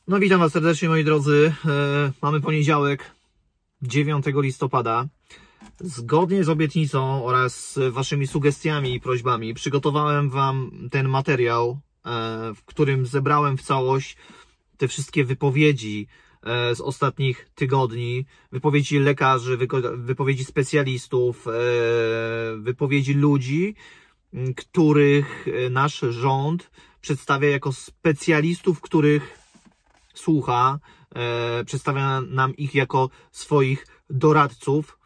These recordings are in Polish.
No witam Was serdecznie, moi drodzy. Mamy poniedziałek, 9 listopada. Zgodnie z obietnicą oraz Waszymi sugestiami i prośbami przygotowałem Wam ten materiał, w którym zebrałem w całość te wszystkie wypowiedzi z ostatnich tygodni, wypowiedzi lekarzy, wypowiedzi specjalistów, wypowiedzi ludzi, których nasz rząd przedstawia jako specjalistów, których słucha, przedstawia nam ich jako swoich doradców.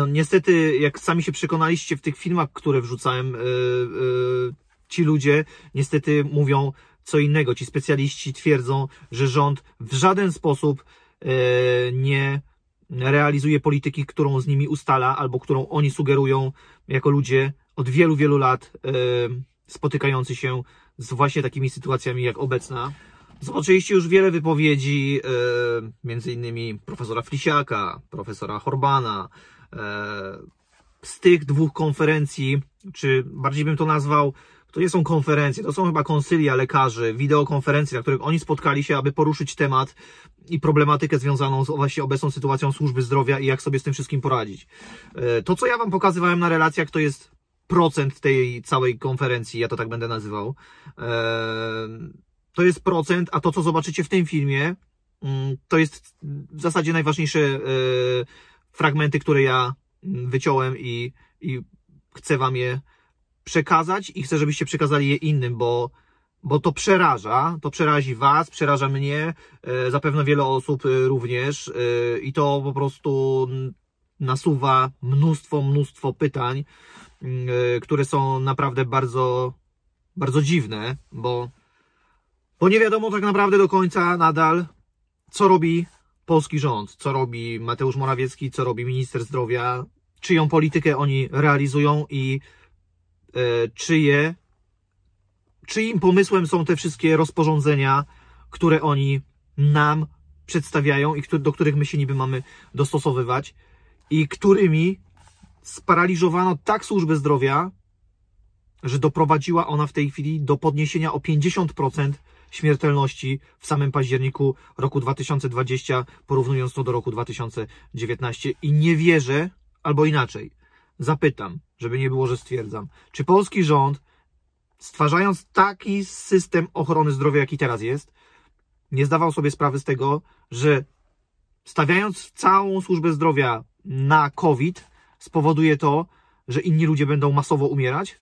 Niestety, jak sami się przekonaliście w tych filmach, które wrzucałem, ci ludzie niestety mówią co innego. Ci specjaliści twierdzą, że rząd w żaden sposób nie realizuje polityki, którą z nimi ustala, albo którą oni sugerują jako ludzie od wielu, wielu lat spotykający się z właśnie takimi sytuacjami jak obecna. Zobaczyliście już wiele wypowiedzi, między innymi profesora Flisiaka, profesora Horbana, z tych dwóch konferencji, czy bardziej bym to nazwał, to nie są konferencje, to są chyba konsylia lekarzy, wideokonferencje, na których oni spotkali się, aby poruszyć temat i problematykę związaną z właśnie obecną sytuacją służby zdrowia i jak sobie z tym wszystkim poradzić. To, co ja Wam pokazywałem na relacjach, to jest procent tej całej konferencji, ja to tak będę nazywał. To jest procent, a to, co zobaczycie w tym filmie, to jest w zasadzie najważniejsze fragmenty, które ja wyciąłem i chcę Wam je przekazać i chcę, żebyście przekazali je innym, bo to przeraża, to przerazi Was, przeraża mnie, zapewne wiele osób również i to po prostu nasuwa mnóstwo pytań, które są naprawdę bardzo, bardzo dziwne, bo nie wiadomo tak naprawdę do końca nadal, co robi polski rząd, co robi Mateusz Morawiecki, co robi minister zdrowia, czyją politykę oni realizują i czyim pomysłem są te wszystkie rozporządzenia, które oni nam przedstawiają i do których my się niby mamy dostosowywać i którymi sparaliżowano tak służbę zdrowia, że doprowadziła ona w tej chwili do podniesienia o 50% śmiertelności w samym październiku roku 2020, porównując to do roku 2019. I nie wierzę, albo inaczej, zapytam, żeby nie było, że stwierdzam, czy polski rząd, stwarzając taki system ochrony zdrowia, jaki teraz jest, nie zdawał sobie sprawy z tego, że stawiając całą służbę zdrowia na COVID, spowoduje to, że inni ludzie będą masowo umierać?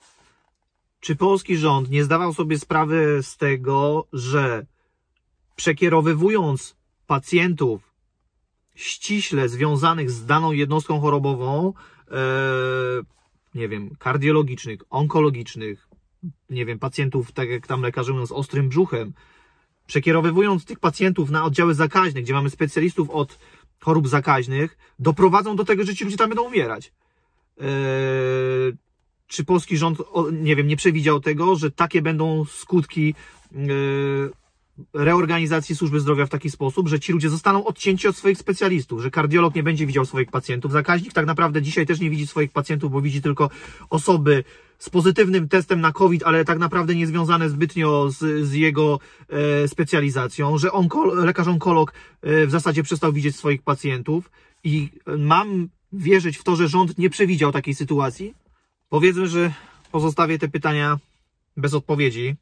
Czy polski rząd nie zdawał sobie sprawy z tego, że przekierowywując pacjentów ściśle związanych z daną jednostką chorobową, nie wiem, kardiologicznych, onkologicznych, nie wiem, pacjentów, tak jak tam lekarze mówią, z ostrym brzuchem, przekierowywując tych pacjentów na oddziały zakaźne, gdzie mamy specjalistów od chorób zakaźnych, doprowadzą do tego, że ci ludzie tam będą umierać? Czy polski rząd, nie wiem, nie przewidział tego, że takie będą skutki reorganizacji służby zdrowia w taki sposób, że ci ludzie zostaną odcięci od swoich specjalistów, że kardiolog nie będzie widział swoich pacjentów, zakaźnik tak naprawdę dzisiaj też nie widzi swoich pacjentów, bo widzi tylko osoby z pozytywnym testem na COVID, ale tak naprawdę nie związane zbytnio z jego specjalizacją, że lekarz onkolog w zasadzie przestał widzieć swoich pacjentów i mam wierzyć w to, że rząd nie przewidział takiej sytuacji? Powiedzmy, że pozostawię te pytania bez odpowiedzi,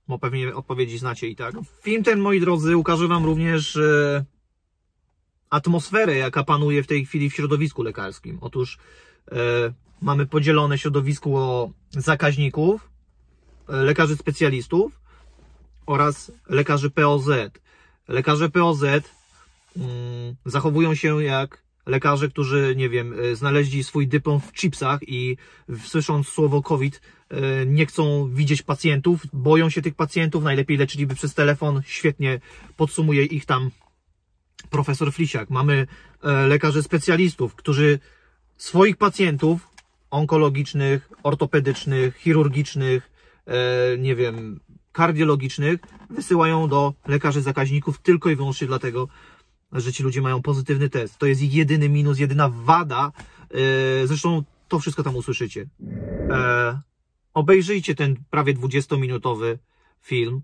bo pewnie odpowiedzi znacie i tak. Film ten, moi drodzy, ukaże Wam również atmosferę, jaka panuje w tej chwili w środowisku lekarskim. Otóż mamy podzielone środowisko zakaźników, lekarzy specjalistów oraz lekarzy POZ. Lekarze POZ zachowują się jak lekarze, którzy, nie wiem, znaleźli swój dyplom w chipsach i słysząc słowo COVID nie chcą widzieć pacjentów, boją się tych pacjentów, najlepiej leczyliby przez telefon. Świetnie podsumuje ich tam profesor Flisiak. Mamy lekarzy specjalistów, którzy swoich pacjentów onkologicznych, ortopedycznych, chirurgicznych, nie wiem, kardiologicznych wysyłają do lekarzy zakaźników tylko i wyłącznie dlatego, że ci ludzie mają pozytywny test. To jest ich jedyny minus, jedyna wada. Zresztą to wszystko tam usłyszycie. Obejrzyjcie ten prawie 20-minutowy film.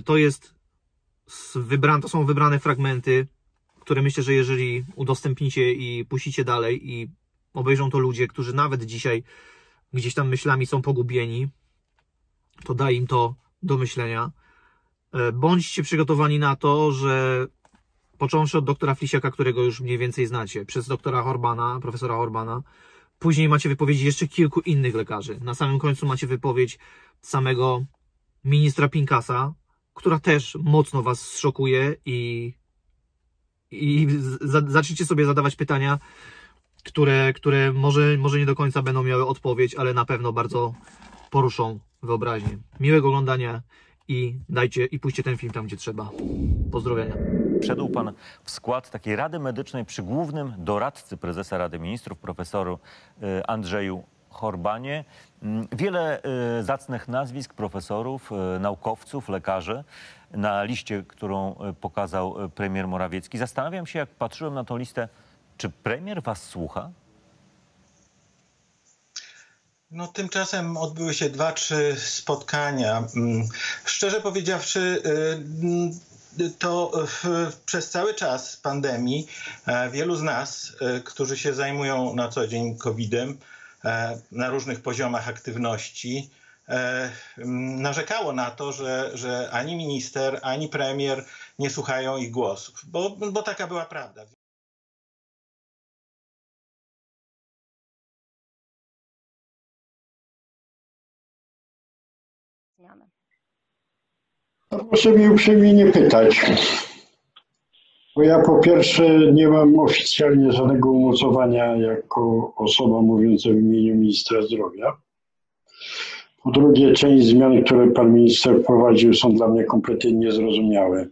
To jest To są wybrane fragmenty, które myślę, że jeżeli udostępnicie i puścicie dalej i obejrzą to ludzie, którzy nawet dzisiaj gdzieś tam myślami są pogubieni, to da im to do myślenia. Bądźcie przygotowani na to, że począwszy od doktora Flisiaka, którego już mniej więcej znacie, przez doktora Horbana, profesora Horbana, później macie wypowiedzi jeszcze kilku innych lekarzy. Na samym końcu macie wypowiedź samego ministra Pinkasa, która też mocno was szokuje i zacznijcie sobie zadawać pytania, które może nie do końca będą miały odpowiedź, ale na pewno bardzo poruszą wyobraźnię. Miłego oglądania i puśćcie ten film tam, gdzie trzeba. Pozdrowienia. Wszedł pan w skład takiej Rady Medycznej przy głównym doradcy prezesa Rady Ministrów, profesoru Andrzeju Horbanie. Wiele zacnych nazwisk, profesorów, naukowców, lekarzy na liście, którą pokazał premier Morawiecki. Zastanawiam się, jak patrzyłem na tą listę, czy premier was słucha? No, tymczasem odbyły się 2-3 spotkania. Szczerze powiedziawszy, to przez cały czas pandemii wielu z nas, którzy się zajmują na co dzień COVID-em, na różnych poziomach aktywności, narzekało na to, że ani minister, ani premier nie słuchają ich głosów, bo taka była prawda. Proszę mnie uprzejmie nie pytać, bo ja po pierwsze nie mam oficjalnie żadnego umocowania jako osoba mówiąca w imieniu ministra zdrowia. Po drugie, część zmian, które pan minister wprowadził, są dla mnie kompletnie niezrozumiałe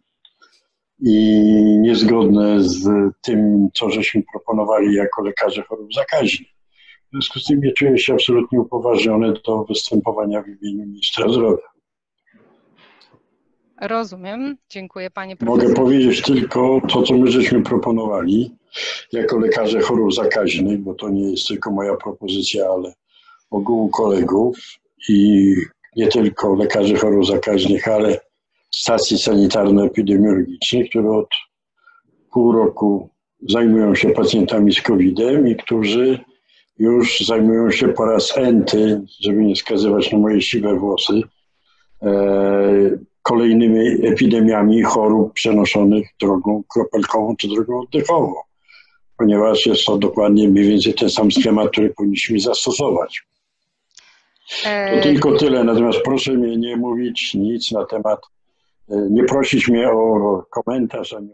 i niezgodne z tym, co żeśmy proponowali jako lekarze chorób zakaźnych. W związku z tym nie czuję się absolutnie upoważniony do występowania w imieniu ministra zdrowia. Rozumiem. Dziękuję, panie profesorze. Mogę powiedzieć tylko to, co my żeśmy proponowali jako lekarze chorób zakaźnych, bo to nie jest tylko moja propozycja, ale ogółu kolegów i nie tylko lekarzy chorób zakaźnych, ale stacji sanitarno-epidemiologicznych, które od pół roku zajmują się pacjentami z COVID-em i którzy już zajmują się po raz enty, żeby nie wskazywać na moje siwe włosy, kolejnymi epidemiami chorób przenoszonych drogą kropelkową czy drogą oddechową, ponieważ jest to dokładnie mniej więcej ten sam schemat, który powinniśmy zastosować. To tylko tyle, natomiast proszę mnie nie mówić nic na temat, nie prosić mnie o komentarz, ani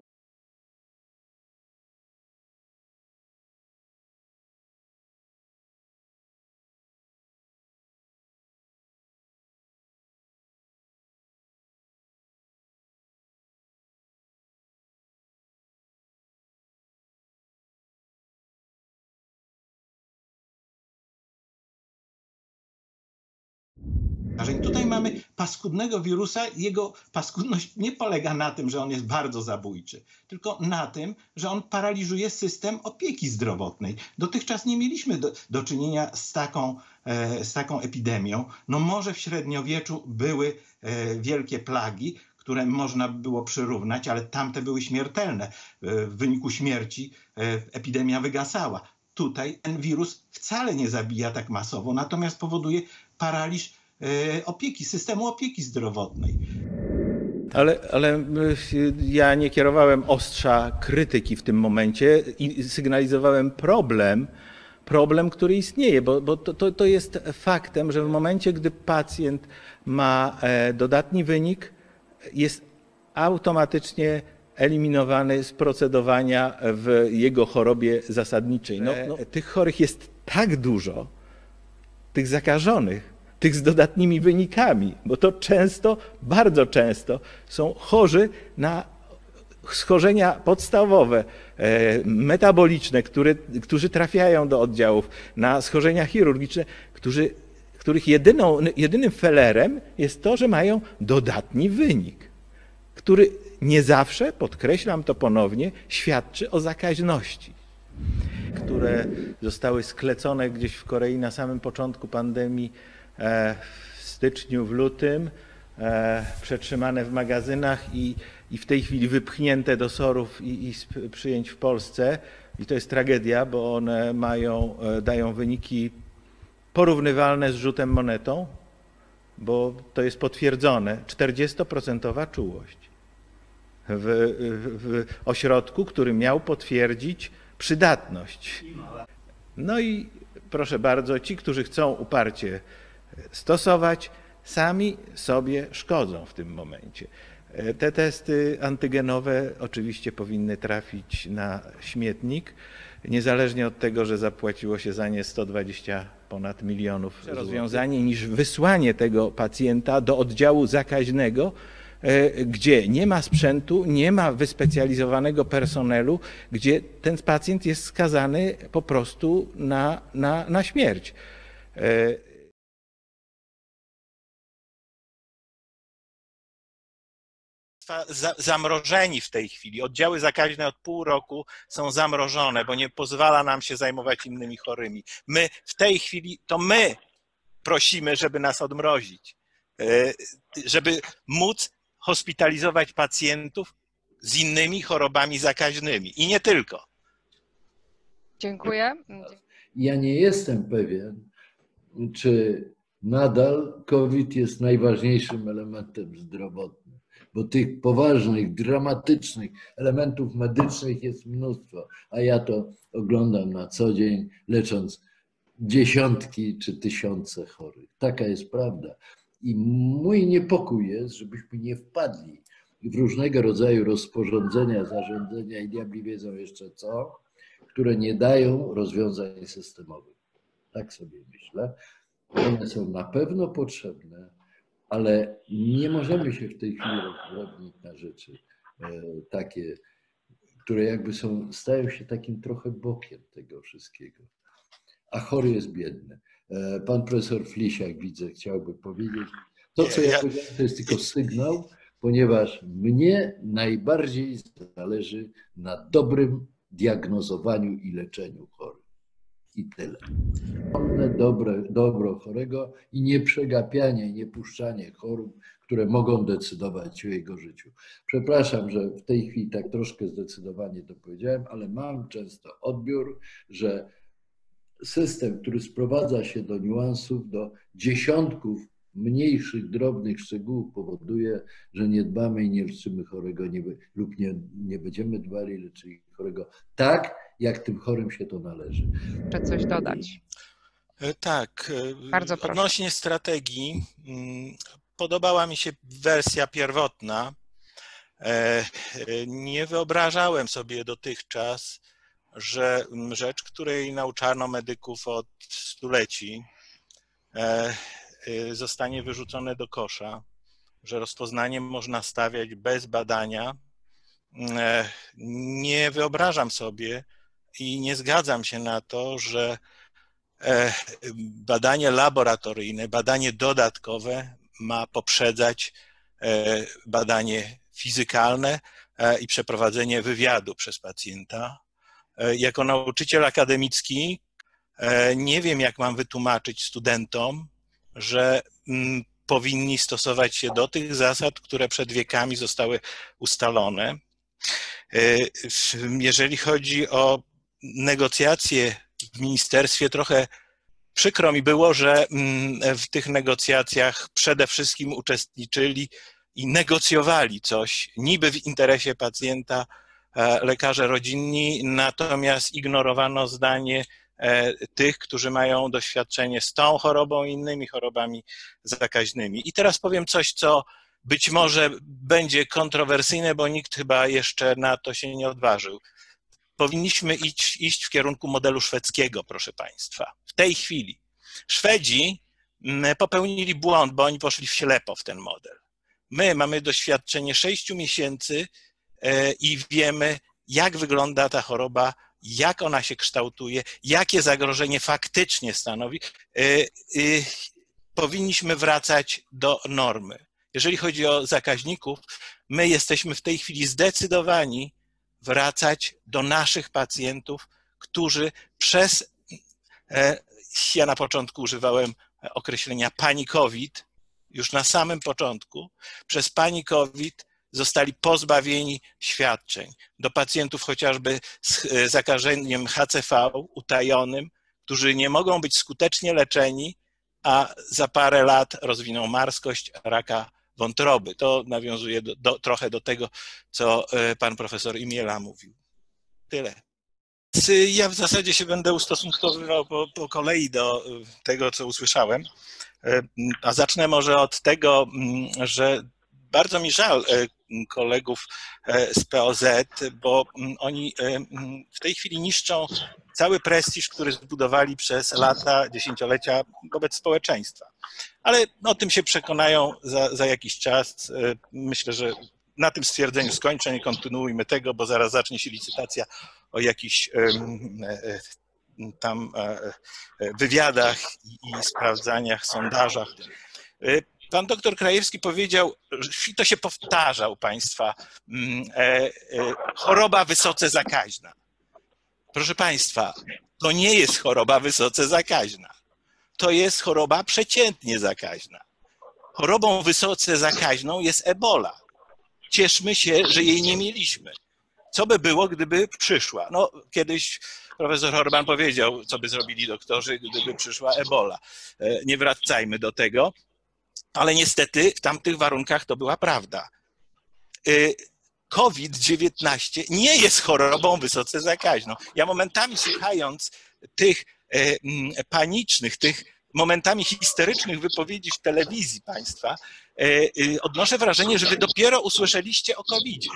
Tutaj mamy paskudnego wirusa. Jego paskudność nie polega na tym, że on jest bardzo zabójczy, tylko na tym, że on paraliżuje system opieki zdrowotnej. Dotychczas nie mieliśmy do czynienia z taką epidemią. No może w średniowieczu były wielkie plagi, które można było przyrównać, ale tamte były śmiertelne. W wyniku śmierci epidemia wygasała. Tutaj ten wirus wcale nie zabija tak masowo, natomiast powoduje paraliż systemu opieki zdrowotnej. Ale ja nie kierowałem ostrza krytyki w tym momencie i sygnalizowałem problem, który istnieje, bo to jest faktem, że w momencie, gdy pacjent ma dodatni wynik, jest automatycznie eliminowany z procedowania w jego chorobie zasadniczej. Tych chorych jest tak dużo, tych zakażonych, tych z dodatnimi wynikami, bo to często, bardzo często są chorzy na schorzenia podstawowe, metaboliczne, którzy trafiają do oddziałów, na schorzenia chirurgiczne, których jedynym felerem jest to, że mają dodatni wynik, który nie zawsze, podkreślam to ponownie, świadczy o zakaźności, które zostały sklecone gdzieś w Korei na samym początku pandemii, w styczniu, w lutym, przetrzymane w magazynach i w tej chwili wypchnięte do SOR-ów i przyjęć w Polsce. I to jest tragedia, bo one dają wyniki porównywalne z rzutem monetą, bo to jest potwierdzone. 40% czułość w ośrodku, który miał potwierdzić przydatność. No i proszę bardzo, ci, którzy chcą uparcie stosować, sami sobie szkodzą w tym momencie. Te testy antygenowe oczywiście powinny trafić na śmietnik, niezależnie od tego, że zapłaciło się za nie 120 ponad milionów złotych. Rozwiązanie niż wysłanie tego pacjenta do oddziału zakaźnego, gdzie nie ma sprzętu, nie ma wyspecjalizowanego personelu, gdzie ten pacjent jest skazany po prostu na śmierć. Zamrożeni w tej chwili. Oddziały zakaźne od pół roku są zamrożone, bo nie pozwala nam się zajmować innymi chorymi. My w tej chwili, to my prosimy, żeby nas odmrozić, żeby móc hospitalizować pacjentów z innymi chorobami zakaźnymi i nie tylko. Dziękuję. Ja nie jestem pewien, czy nadal COVID jest najważniejszym elementem zdrowotnym, bo tych poważnych, dramatycznych elementów medycznych jest mnóstwo, a ja to oglądam na co dzień, lecząc dziesiątki czy tysiące chorych. Taka jest prawda. I mój niepokój jest, żebyśmy nie wpadli w różnego rodzaju rozporządzenia, zarządzenia i diabli wiedzą jeszcze co, które nie dają rozwiązań systemowych. Tak sobie myślę. One są na pewno potrzebne, ale nie możemy się w tej chwili rozwodnić na rzeczy takie, które jakby stają się takim trochę bokiem tego wszystkiego. A chory jest biedny. Pan profesor Flisiak, widzę, chciałby powiedzieć. To, co ja powiedziałem, to jest tylko sygnał, ponieważ mnie najbardziej zależy na dobrym diagnozowaniu i leczeniu chorych. I tyle. Dobro chorego i nieprzegapianie, nie puszczanie chorób, które mogą decydować o jego życiu. Przepraszam, że w tej chwili tak troszkę zdecydowanie to powiedziałem, ale mam często odbiór, że system, który sprowadza się do niuansów, do dziesiątków mniejszych, drobnych szczegółów powoduje, że nie dbamy i nie leczymy chorego lub nie będziemy dbali, leczyli chorego tak, jak tym chorym się to należy. Muszę coś dodać. Tak. Bardzo proszę. Odnośnie strategii, podobała mi się wersja pierwotna. Nie wyobrażałem sobie dotychczas, że rzecz, której nauczano medyków od stuleci, zostanie wyrzucone do kosza, że rozpoznanie można stawiać bez badania. Nie wyobrażam sobie i nie zgadzam się na to, że badanie laboratoryjne, badanie dodatkowe ma poprzedzać badanie fizykalne i przeprowadzenie wywiadu przez pacjenta. Jako nauczyciel akademicki nie wiem, jak mam wytłumaczyć studentom, że powinni stosować się do tych zasad, które przed wiekami zostały ustalone. Jeżeli chodzi o negocjacje w ministerstwie, trochę przykro mi było, że w tych negocjacjach przede wszystkim uczestniczyli i negocjowali coś niby w interesie pacjenta lekarze rodzinni, natomiast ignorowano zdanie tych, którzy mają doświadczenie z tą chorobą i innymi chorobami zakaźnymi. I teraz powiem coś, co być może będzie kontrowersyjne, bo nikt chyba jeszcze na to się nie odważył. Powinniśmy iść w kierunku modelu szwedzkiego, proszę Państwa. W tej chwili Szwedzi popełnili błąd, bo oni poszli w ślepo w ten model. My mamy doświadczenie 6 miesięcy i wiemy, jak wygląda ta choroba, jak ona się kształtuje, jakie zagrożenie faktycznie stanowi. Powinniśmy wracać do normy. Jeżeli chodzi o zakaźników, my jesteśmy w tej zdecydowani wracać do naszych pacjentów, którzy ja na początku używałem określenia pani COVID, już na samym początku, przez pani COVID zostali pozbawieni świadczeń. Do pacjentów chociażby z zakażeniem HCV utajonym, którzy nie mogą być skutecznie leczeni, a za parę lat rozwiną marskość, raka wątroby. To nawiązuje trochę do tego, co pan profesor Imiela mówił. Tyle. Ja w zasadzie się będę ustosunkowywał po kolei do tego, co usłyszałem. A zacznę może od tego, że bardzo mi żal kolegów z POZ, bo oni w tej chwili niszczą cały prestiż, który zbudowali przez lata, dziesięciolecia wobec społeczeństwa. Ale o tym się przekonają za jakiś czas. Myślę, że na tym stwierdzeniu skończę, nie kontynuujmy tego, bo zaraz zacznie się licytacja o jakichś tam wywiadach i sprawdzaniach, sondażach. Pan doktor Krajewski powiedział, i to się powtarza u Państwa, choroba wysoce zakaźna. Proszę Państwa, to nie jest choroba wysoce zakaźna. To jest choroba przeciętnie zakaźna. Chorobą wysoce zakaźną jest Ebola. Cieszmy się, że jej nie mieliśmy. Co by było, gdyby przyszła? No, kiedyś profesor Horban powiedział, co by zrobili doktorzy, gdyby przyszła Ebola. Nie wracajmy do tego, ale niestety w tamtych warunkach to była prawda. COVID-19 nie jest chorobą wysoce zakaźną. Ja momentami słuchając tych panicznych, tych momentami histerycznych wypowiedzi w telewizji państwa, odnoszę wrażenie, że wy dopiero usłyszeliście o COVID-zie.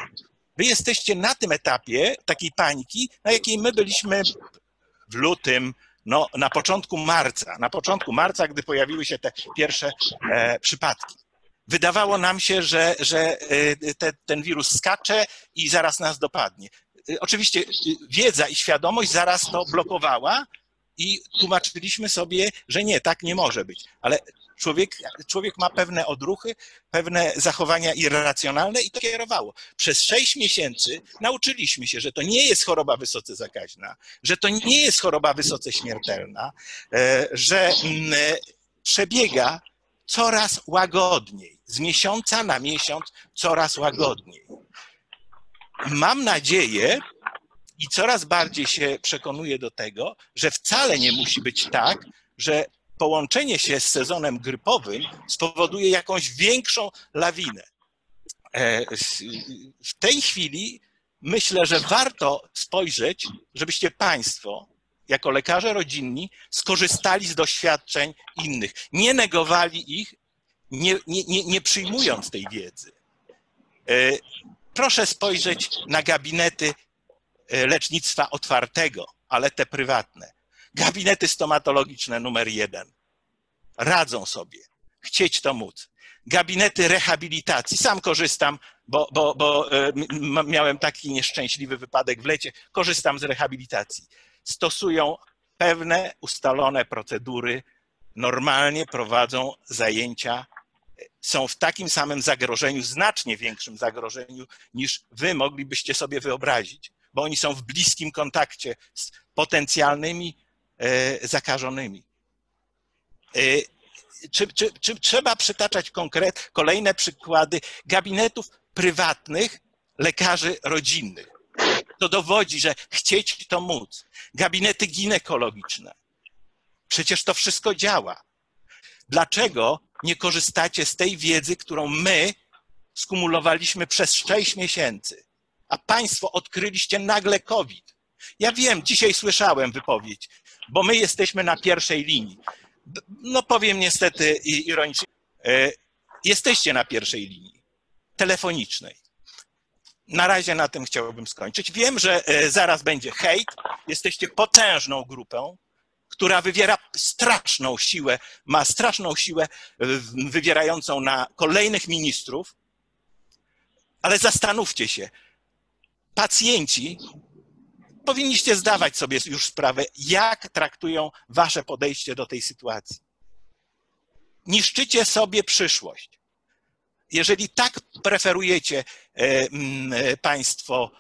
Wy jesteście na tym etapie takiej paniki, na jakiej my byliśmy w lutym, no, na początku marca, gdy pojawiły się te pierwsze przypadki. Wydawało nam się, że ten wirus skacze i zaraz nas dopadnie. Oczywiście wiedza i świadomość zaraz to blokowała i tłumaczyliśmy sobie, że nie, tak nie może być. Ale człowiek ma pewne odruchy, pewne zachowania irracjonalne i to kierowało. Przez 6 miesięcy nauczyliśmy się, że to nie jest choroba wysoce zakaźna, że to nie jest choroba wysoce śmiertelna, że przebiega coraz łagodniej, z miesiąca na miesiąc coraz łagodniej. Mam nadzieję i coraz bardziej się przekonuję do tego, że wcale nie musi być tak, że połączenie się z sezonem grypowym spowoduje jakąś większą lawinę. W tej chwili myślę, że warto spojrzeć, żebyście Państwo, jako lekarze rodzinni, skorzystali z doświadczeń innych, nie negowali ich, nie przyjmując tej wiedzy. Proszę spojrzeć na gabinety lecznictwa otwartego, ale te prywatne. Gabinety stomatologiczne numer 1. Radzą sobie. Chcieć to móc. Gabinety rehabilitacji. Sam korzystam, bo miałem taki nieszczęśliwy wypadek w lecie. Korzystam z rehabilitacji. Stosują pewne ustalone procedury. Normalnie prowadzą zajęcia. Są w takim samym zagrożeniu, znacznie większym zagrożeniu, niż wy moglibyście sobie wyobrazić, bo oni są w bliskim kontakcie z potencjalnymi zakażonymi. Czy trzeba przytaczać kolejne przykłady gabinetów prywatnych lekarzy rodzinnych? To dowodzi, że chcieć to móc. Gabinety ginekologiczne. Przecież to wszystko działa. Dlaczego nie korzystacie z tej wiedzy, którą my skumulowaliśmy przez 6 miesięcy, a państwo odkryliście nagle COVID? Ja wiem, dzisiaj słyszałem wypowiedź, bo my jesteśmy na pierwszej linii. No powiem niestety ironicznie, jesteście na pierwszej linii telefonicznej. Na razie na tym chciałbym skończyć. Wiem, że zaraz będzie hejt. Jesteście potężną grupą, która wywiera straszną siłę, ma straszną siłę wywierającą na kolejnych ministrów, ale zastanówcie się, pacjenci powinniście zdawać sobie już sprawę, jak traktują wasze podejście do tej sytuacji. Niszczycie sobie przyszłość. Jeżeli tak preferujecie państwo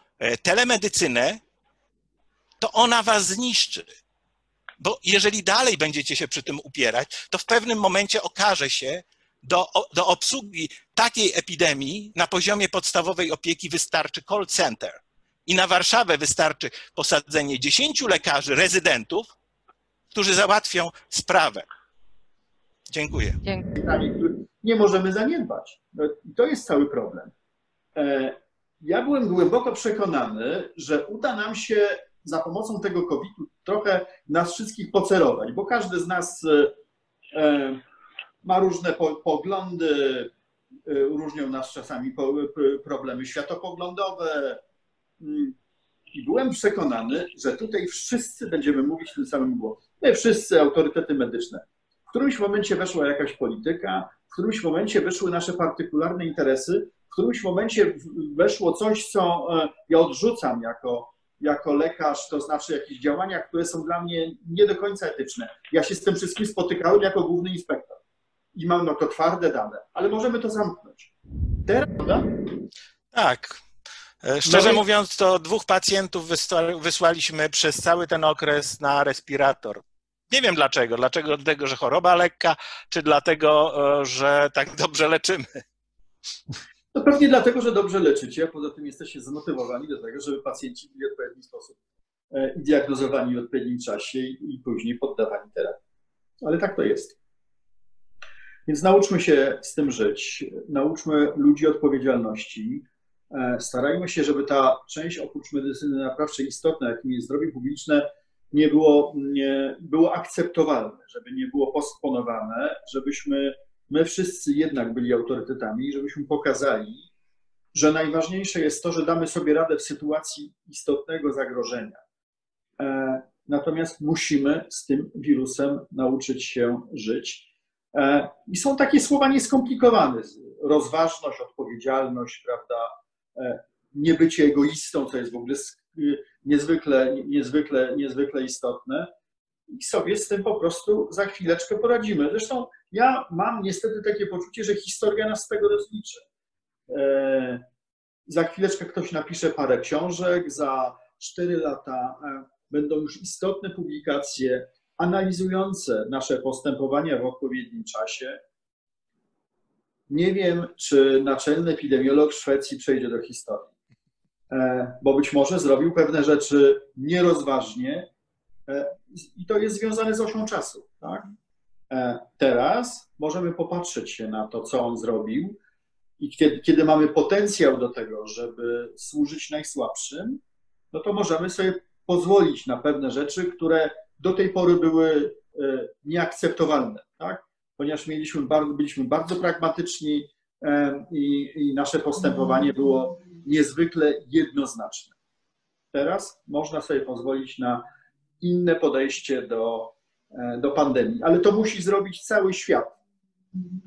telemedycynę, to ona was zniszczy. Bo jeżeli dalej będziecie się przy tym upierać, to w pewnym momencie okaże się, do obsługi takiej epidemii na poziomie podstawowej opieki wystarczy call center. I na Warszawę wystarczy posadzenie 10 lekarzy, rezydentów, którzy załatwią sprawę. Dziękuję. Pytanie, które nie możemy zaniedbać. To jest cały problem. Ja byłem głęboko przekonany, że uda nam się za pomocą tego COVID-u trochę nas wszystkich pocerować, bo każdy z nas ma różne poglądy, różnią nas czasami problemy światopoglądowe. I byłem przekonany, że tutaj wszyscy będziemy mówić tym samym głosem. My wszyscy autorytety medyczne. W którymś momencie weszła jakaś polityka, w którymś momencie weszły nasze partykularne interesy, w którymś momencie weszło coś, co ja odrzucam jako lekarz, to znaczy jakieś działania, które są dla mnie nie do końca etyczne. Ja się z tym wszystkim spotykałem jako główny inspektor i mam na to twarde dane, ale możemy to zamknąć. Teraz, prawda? Tak. Szczerze mówiąc, to 2 pacjentów wysłaliśmy przez cały ten okres na respirator. Nie wiem dlaczego. Dlaczego? Dlatego, że choroba lekka, czy dlatego, że tak dobrze leczymy? To pewnie dlatego, że dobrze leczycie, poza tym jesteście zmotywowani do tego, żeby pacjenci byli w odpowiedni sposób i diagnozowani w odpowiednim czasie i później poddawani terapii. Ale tak to jest. Więc nauczmy się z tym żyć, nauczmy ludzi odpowiedzialności, starajmy się, żeby ta część oprócz medycyny naprawczej istotna, jakim jest zdrowie publiczne, nie było akceptowalne, żeby nie było postponowane, żebyśmy my wszyscy jednak byli autorytetami, żebyśmy pokazali, że najważniejsze jest to, że damy sobie radę w sytuacji istotnego zagrożenia. Natomiast musimy z tym wirusem nauczyć się żyć. I są takie słowa nieskomplikowane. Rozważność, odpowiedzialność, prawda? Nie bycie egoistą, co jest w ogóle niezwykle istotne. I sobie z tym po prostu za chwileczkę poradzimy. Zresztą ja mam niestety takie poczucie, że historia nas z tego rozliczy. Za chwileczkę ktoś napisze parę książek, za 4 lata będą już istotne publikacje analizujące nasze postępowania w odpowiednim czasie. Nie wiem, czy naczelny epidemiolog w Szwecji przejdzie do historii, bo być może zrobił pewne rzeczy nierozważnie i to jest związane z osią czasu. Tak? Teraz możemy popatrzeć się na to, co on zrobił i kiedy mamy potencjał do tego, żeby służyć najsłabszym, no to możemy sobie pozwolić na pewne rzeczy, które do tej pory były nieakceptowalne, tak? Ponieważ byliśmy bardzo pragmatyczni i nasze postępowanie było niezwykle jednoznaczne. Teraz można sobie pozwolić na inne podejście do pandemii, ale to musi zrobić cały świat.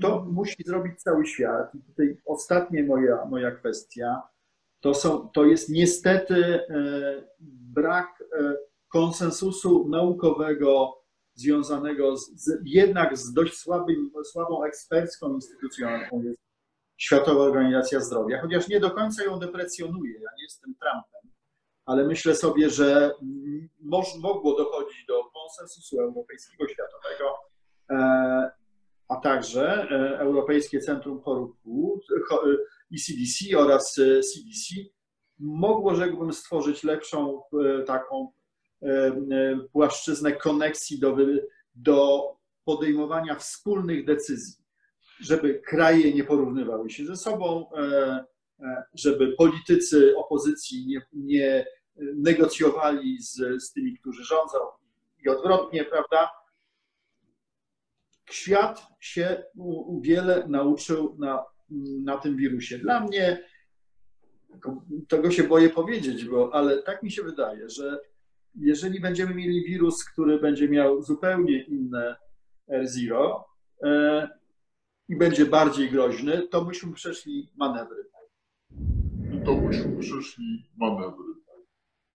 To musi zrobić cały świat. I tutaj ostatnia moja kwestia to jest niestety brak konsensusu naukowego związanego jednak z dość słabą ekspercką instytucją, jaką jest Światowa Organizacja Zdrowia, chociaż nie do końca ją deprecjonuję, ja nie jestem Trumpem, ale myślę sobie, że mogło dochodzić do konsensusu europejskiego, światowego, a także Europejskie Centrum Chorób Płuc, ECDC oraz CDC mogło, rzekłbym, stworzyć lepszą taką płaszczyznę koneksji do podejmowania wspólnych decyzji, żeby kraje nie porównywały się ze sobą, żeby politycy opozycji nie negocjowali z tymi, którzy rządzą i odwrotnie, prawda? Świat się wiele nauczył na tym wirusie. Dla mnie, tego się boję powiedzieć, ale tak mi się wydaje, że jeżeli będziemy mieli wirus, który będzie miał zupełnie inne R0 i będzie bardziej groźny, to byśmy przeszli manewry.